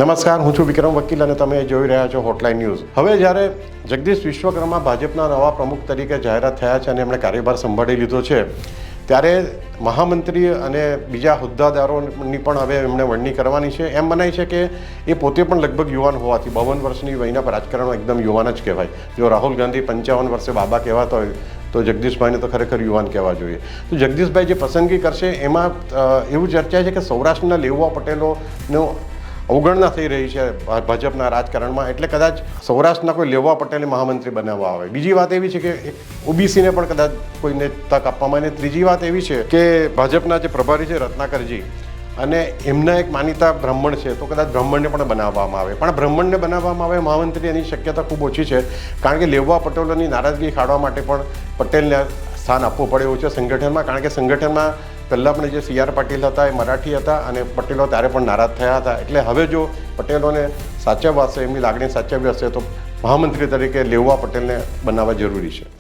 નમસ્કાર, હું છું વિક્રમ વકીલ અને તમે જોઈ રહ્યા છો હોટલાઇન ન્યૂઝ. હવે જ્યારે જગદીશ વિશ્વકર્મા ભાજપના નવા પ્રમુખ તરીકે જાહેરાત થયા છે અને એમણે કાર્યભાર સંભાળી લીધો છે, ત્યારે મહામંત્રી અને બીજા હોદ્દાદારોની પણ હવે એમણે વરણી કરવાની છે. એમ મનાય છે કે એ પોતે પણ લગભગ યુવાન હોવાથી 52 વર્ષની વયના રાજકારણમાં એકદમ યુવાન જ કહેવાય. જો રાહુલ ગાંધી 55 વર્ષે બાબા કહેવાતા હોય તો જગદીશભાઈને તો ખરેખર યુવાન કહેવા જોઈએ. તો જગદીશભાઈ જે પસંદગી કરશે એમાં એવું ચર્ચા છે કે સૌરાષ્ટ્રના લેઉવા પટેલોનો અવગણના થઈ રહી છે ભાજપના રાજકારણમાં, એટલે કદાચ સૌરાષ્ટ્રના કોઈ લેઉવા પટેલે મહામંત્રી બનાવવા આવે. બીજી વાત એવી છે કે ઓબીસીને પણ કદાચ કોઈને તક આપવામાં આવે. ત્રીજી વાત એવી છે કે ભાજપના જે પ્રભારી છે રત્નાકરજી, અને એમના એક માનીતા બ્રાહ્મણ છે, તો કદાચ બ્રાહ્મણને પણ બનાવવામાં આવે. પણ બ્રાહ્મણને બનાવવામાં આવે મહામંત્રી, એની શક્યતા ખૂબ ઓછી છે, કારણ કે લેઉવા પટેલોની નારાજગી ખાળવા માટે પણ પટેલને સ્થાન આપવું પડે એવું છે સંગઠનમાં. કારણ કે સંગઠનમાં પહેલાં પણ જે CR પાટીલ હતા એ મરાઠી હતા અને પટેલો ત્યારે પણ નારાજ થયા હતા. એટલે હવે જો પટેલોને સાચવવા હશે, એમની લાગણી સાચવવી હશે, તો મહામંત્રી તરીકે લેઉવા પટેલને બનાવવા જરૂરી છે.